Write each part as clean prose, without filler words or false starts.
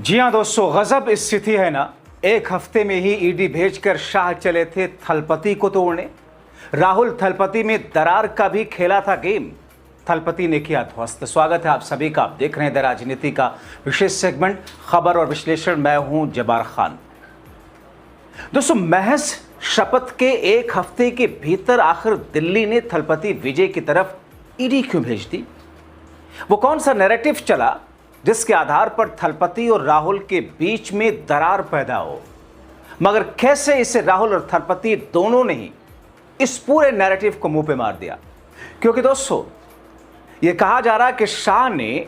जी हाँ दोस्तों, गजब स्थिति है ना। एक हफ्ते में ही ईडी भेजकर शाह चले थे थलपति को तोड़ने। राहुल थलपति में दरार का भी खेला था गेम, थलपति ने किया ध्वस्त। स्वागत है आप सभी का, आप देख रहे हैं द राजनीति का विशेष सेगमेंट खबर और विश्लेषण। मैं हूं जबार खान। दोस्तों, महज शपथ के एक हफ्ते के भीतर आखिर दिल्ली ने थलपति विजय की तरफ ईडी क्यों भेज दी? वो कौन सा नैरेटिव चला जिसके आधार पर थलपति और राहुल के बीच में दरार पैदा हो? मगर कैसे इसे राहुल और थलपति दोनों ने ही इस पूरे नैरेटिव को मुंह पे मार दिया। क्योंकि दोस्तों, यह कहा जा रहा है कि शाह ने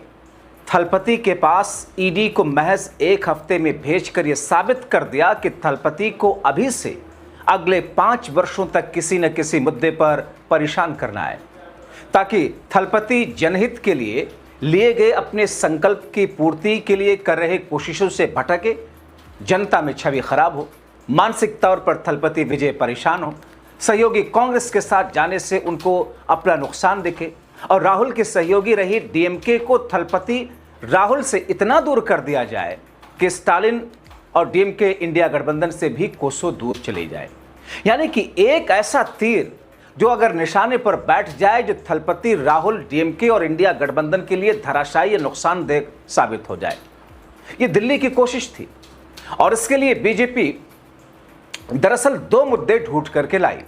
थलपति के पास ईडी को महज एक हफ्ते में भेजकर यह साबित कर दिया कि थलपति को अभी से अगले 5 वर्षों तक किसी न किसी मुद्दे पर परेशान करना है, ताकि थलपति जनहित के लिए गए अपने संकल्प की पूर्ति के लिए कर रहे कोशिशों से भटके, जनता में छवि खराब हो, मानसिक तौर पर थलपति विजय परेशान हो, सहयोगी कांग्रेस के साथ जाने से उनको अपना नुकसान दिखे, और राहुल के सहयोगी रही डीएमके को थलपति राहुल से इतना दूर कर दिया जाए कि स्टालिन और डीएमके इंडिया गठबंधन से भी कोसों दूर चले जाए। यानी कि एक ऐसा तीर जो अगर निशाने पर बैठ जाए, जो थलपति राहुल डीएमके और इंडिया गठबंधन के लिए धराशायी या नुकसानदेह साबित हो जाए। ये दिल्ली की कोशिश थी और इसके लिए बीजेपी दरअसल 2 मुद्दे ढूंढ करके लाई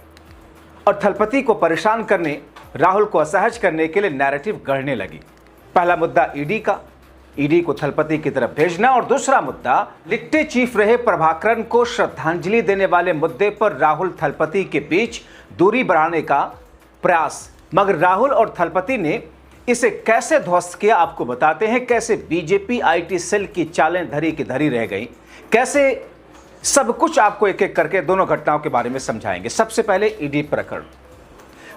और थलपति को परेशान करने, राहुल को असहज करने के लिए नैरेटिव गढ़ने लगी। पहला मुद्दा ईडी का, ईडी को थलपति की तरफ भेजना, और दूसरा मुद्दा लिट्टे चीफ रहे प्रभाकरन को श्रद्धांजलि देने वाले मुद्दे पर राहुल थलपति के बीच दूरी बढ़ाने का प्रयास। मगर राहुल और थलपति ने इसे कैसे ध्वस्त किया आपको बताते हैं। कैसे बीजेपी आईटी सेल की चालें धरी की धरी रह गई, कैसे सब कुछ आपको एक एक करके दोनों घटनाओं के बारे में समझाएंगे। सबसे पहले ईडी प्रकरण।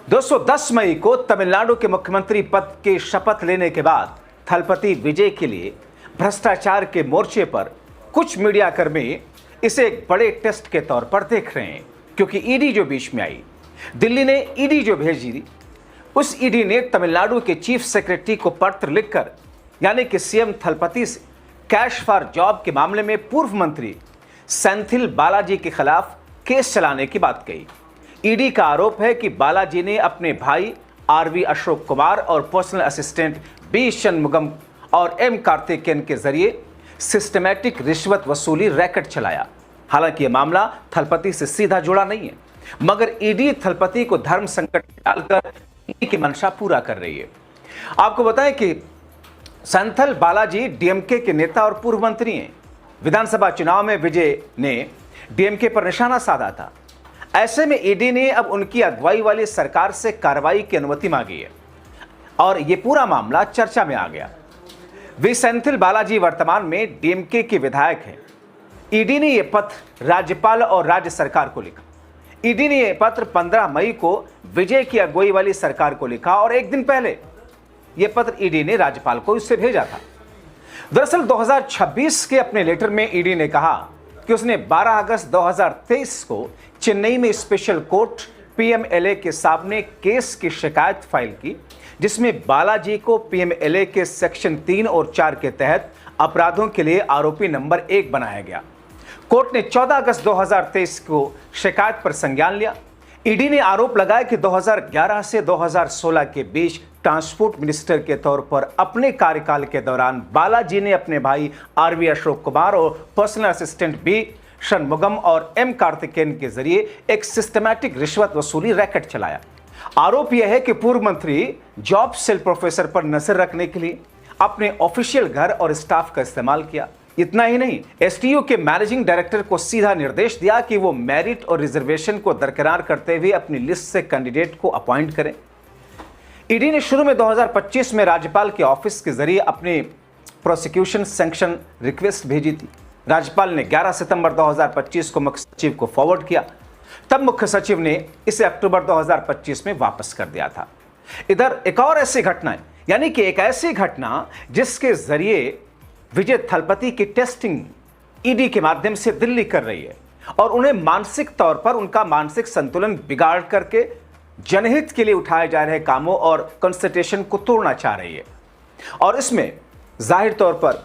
दोस्तों, 10 मई को तमिलनाडु के मुख्यमंत्री पद की शपथ लेने के बाद थलपति विजय के लिए भ्रष्टाचार के मोर्चे पर कुछ मीडियाकर्मी इसे एक बड़े टेस्ट के तौर पर देख रहे हैं। क्योंकि ईडी जो बीच में आई, दिल्ली ने ईडी जो भेजी, उस ईडी ने तमिलनाडु के चीफ सेक्रेटरी को पत्र लिखकर, यानी कि सीएम थलपति से कैश फॉर जॉब के मामले में पूर्व मंत्री सेंथिल बालाजी के खिलाफ केस चलाने की बात कही। ईडी का आरोप है कि बालाजी ने अपने भाई आरवी अशोक कुमार और पर्सनल असिस्टेंट बी षणमुगम और एम कार्तिकेयन के जरिए सिस्टमैटिक रिश्वत वसूली रैकेट चलाया। हालांकि यह मामला थलपति से सीधा जुड़ा नहीं है, मगर ईडी थलपति को धर्म संकट में डालकर ईडी की मंशा पूरा कर रही है। आपको बताएं कि सेंथिल बालाजी डीएमके के नेता और पूर्व मंत्री हैं। विधानसभा चुनाव में विजय ने डीएमके पर निशाना साधा था। ऐसे में ईडी ने अब उनकी अगुवाई वाली सरकार से कार्रवाई की अनुमति मांगी है और यह पूरा मामला चर्चा में आ गया। वे सेंथिल बालाजी वर्तमान में डीएमके के विधायक हैं। ईडी ने यह पत्र राज्यपाल और राज्य सरकार को लिखा। ईडी ने यह पत्र 15 मई को विजय की अगुवाई वाली सरकार को लिखा और एक दिन पहले यह पत्र ईडी ने राज्यपाल को इससे भेजा था। दरअसल 2026 के अपने लेटर में ईडी ने कहा कि उसने 12 अगस्त 2023 को चेन्नई में स्पेशल कोर्ट पीएमएलए के सामने केस की शिकायत फाइल की, जिसमें बालाजी को पीएमएलए के सेक्शन 3 और 4 के तहत अपराधों के लिए आरोपी नंबर 1 बनाया गया। कोर्ट ने 14 अगस्त 2023 को शिकायत पर संज्ञान लिया। ईडी ने आरोप लगाया कि 2011 से 2016 के बीच ट्रांसपोर्ट मिनिस्टर के तौर पर अपने कार्यकाल के दौरान बालाजी ने अपने भाई आरवी अशोक कुमार और पर्सनल असिस्टेंट बी षणमुगम और एम कार्तिकेयन के जरिए एक सिस्टमैटिक रिश्वत वसूली रैकेट चलाया। आरोप यह है कि पूर्व मंत्री जॉब सेल प्रोफेसर पर नजर रखने के लिए अपने ऑफिशियल घर और स्टाफ का इस्तेमाल किया। इतना ही नहीं, एसटीयू के मैनेजिंग डायरेक्टर को सीधा निर्देश दिया कि वो मेरिट और रिजर्वेशन को बरकरार करते हुए अपनी लिस्ट से कैंडिडेट को अपॉइंट करें। ईडी ने शुरू में 2025 में राज्यपाल के ऑफिस के जरिए अपनी प्रोसिक्यूशन सैंक्शन रिक्वेस्ट भेजी थी। राज्यपाल ने 11 सितंबर 2025 को मुख्य सचिव को फॉरवर्ड किया। तब मुख्य सचिव ने इसे अक्टूबर 2025 में वापस कर दिया था। इधर एक और ऐसी घटना है, यानी कि एक ऐसी घटना जिसके जरिए विजय थलपति की टेस्टिंग ईडी के माध्यम से दिल्ली कर रही है और उन्हें मानसिक तौर पर उनका मानसिक संतुलन बिगाड़ करके जनहित के लिए उठाए जा रहे कामों और कॉन्स्टिट्यूशन को तोड़ना चाह रही है। और इसमें जाहिर तौर पर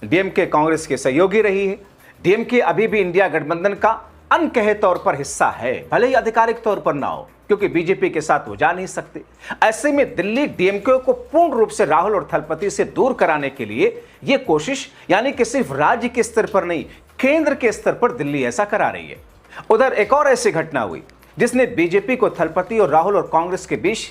डीएमके कांग्रेस के सहयोगी रही है। डीएमके अभी भी इंडिया गठबंधन का अनकहे तौर पर हिस्सा है, भले ही आधिकारिक तौर पर ना हो, क्योंकि बीजेपी के साथ वो जा नहीं सकते। ऐसे में दिल्ली डीएमके को पूर्ण रूप से राहुल और थलपति से दूर कराने के लिए यह कोशिश, यानी कि सिर्फ राज्य के स्तर पर नहीं, केंद्र के स्तर पर दिल्ली ऐसा करा रही है। उधर एक और ऐसी घटना हुई जिसने बीजेपी को थलपति और राहुल और कांग्रेस के बीच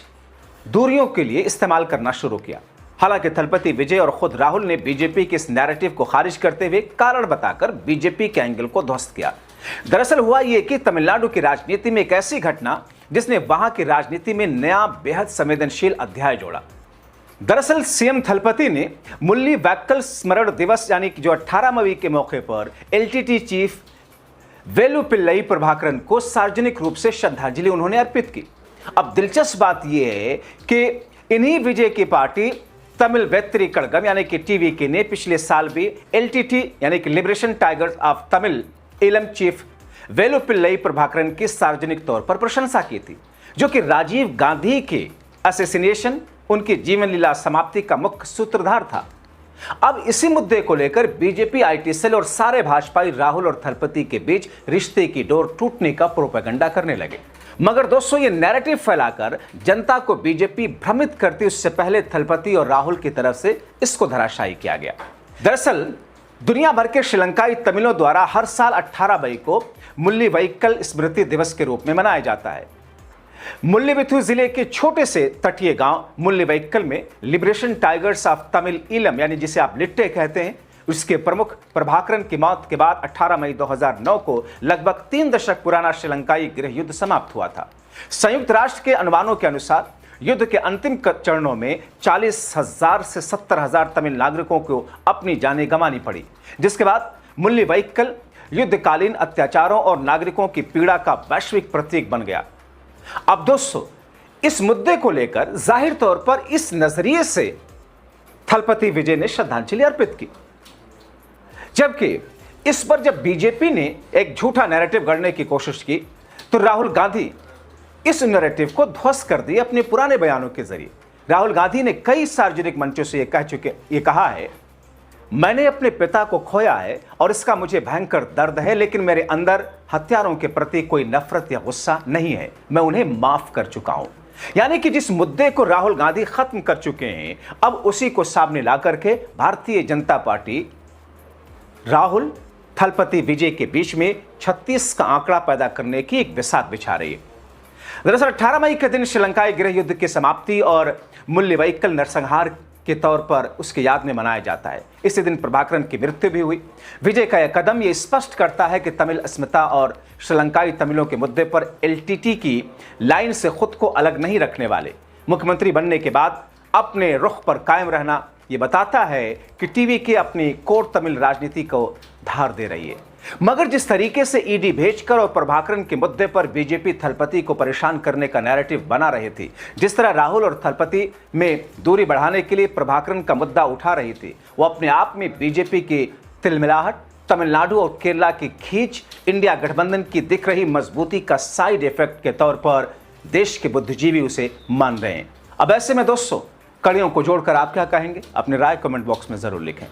दूरियों के लिए इस्तेमाल करना शुरू किया। हालांकि थलपति विजय और खुद राहुल ने बीजेपी के इस नैरेटिव को खारिज करते हुए कारण बताकर बीजेपी के एंगल को ध्वस्त किया। दरअसल हुआ यह कि तमिलनाडु की राजनीति में एक ऐसी घटना जिसने वहां की राजनीति में नया बेहद संवेदनशील अध्याय जोड़ा। दरअसल सीएम थलपति ने मुल्ली वैक्कल स्मरण दिवस यानी कि जो 18 मई के मौके पर एलटीटी चीफ वेलुपिल्लई प्रभाकरन को सार्वजनिक रूप से श्रद्धांजलि उन्होंने अर्पित की। अब दिलचस्प बात यह है कि इन्हीं विजय की पार्टी तमिल वेत्री कड़गम यानी कि टीवीके ने पिछले साल भी एलटीटी यानी कि लिबरेशन टाइगर्स ऑफ तमिल इलम चीफ वेलुपिल्लई प्रभाकरन की सार्वजनिक तौर पर प्रशंसा की थी, जो कि राजीव गांधी के असैसिनेशन, उनकी जीवन लीला समाप्ति का मुख्य सूत्रधार था। अब इसी मुद्दे को लेकर बीजेपी, आईटी सेल और सारे भाजपाई राहुल और थलपति के बीच रिश्ते की डोर टूटने का प्रोपेगेंडा करने लगे। मगर दोस्तों, ये नैरेटिव फैलाकर जनता को बीजेपी भ्रमित करती उससे पहले थलपति और राहुल की तरफ से इसको धराशायी किया गया। दरअसल दुनिया भर के श्रीलंकाई तमिलों द्वारा हर साल 18 मई को मुल्ली वैक्कल स्मृति दिवस के रूप में मनाया जाता है। मुल्लीविथु जिले के छोटे से तटीय गांव मुल्ली वैक्कल में liberation tigers of Tamil Eelam यानी जिसे आप लिट्टे कहते हैं, उसके प्रमुख प्रभाकरन की मौत के बाद 18 मई 2009 को लगभग 3 दशक पुराना श्रीलंकाई गृह युद्ध समाप्त हुआ था। संयुक्त राष्ट्र के अनुमानों के अनुसार युद्ध के अंतिम चरणों में 40,000 से 70,000 तमिल नागरिकों को अपनी जानें गंवानी पड़ी, जिसके बाद मुल्ली वैक्कल युद्धकालीन अत्याचारों और नागरिकों की पीड़ा का वैश्विक प्रतीक बन गया। अब दोस्तों, इस मुद्दे को लेकर जाहिर तौर पर इस नजरिए से थलपति विजय ने श्रद्धांजलि अर्पित की, जबकि इस पर जब बीजेपी ने एक झूठा नैरेटिव गढ़ने की कोशिश की तो राहुल गांधी इस नैरेटिव को ध्वस्त कर दिए अपने पुराने बयानों के जरिए। राहुल गांधी ने कई सार्वजनिक मंचों से ये कहा है, मैंने अपने पिता को खोया है और इसका मुझे भयंकर दर्द है, लेकिन मेरे अंदर हत्यारों के प्रति कोई नफरत या गुस्सा नहीं है, मैं उन्हें माफ कर चुका हूं। यानी कि जिस मुद्दे को राहुल गांधी खत्म कर चुके हैं, अब उसी को सामने ला करके भारतीय जनता पार्टी राहुल थलपति विजय के बीच में 36 का आंकड़ा पैदा करने की एक बिसात बिछा रही है। दरअसल 18 मई के दिन श्रीलंकाई गृह युद्ध की समाप्ति और मुल्ली वैक्कल नरसंहार के तौर पर उसकी याद में मनाया जाता है। इसी दिन प्रभाकरन की मृत्यु भी हुई। विजय का यह कदम यह स्पष्ट करता है कि तमिल अस्मिता और श्रीलंकाई तमिलों के मुद्दे पर एलटीटी की लाइन से खुद को अलग नहीं रखने वाले। मुख्यमंत्री बनने के बाद अपने रुख पर कायम रहना यह बताता है कि टीवीके अपनी कोर तमिल राजनीति को धार दे रही है। मगर जिस तरीके से ईडी भेजकर और प्रभाकरन के मुद्दे पर बीजेपी थलपति को परेशान करने का नैरेटिव बना रही थी, जिस तरह राहुल और थलपति में दूरी बढ़ाने के लिए प्रभाकरन का मुद्दा उठा रही थी, वो अपने आप में बीजेपी की तिलमिलाहट, तमिलनाडु और केरला की खींच, इंडिया गठबंधन की दिख रही मजबूती का साइड इफेक्ट के तौर पर देश के बुद्धिजीवी उसे मान रहे हैं। अब ऐसे में दोस्तों, कड़ियों को जोड़कर आप क्या कहेंगे? अपनी राय कमेंट बॉक्स में जरूर लिखें।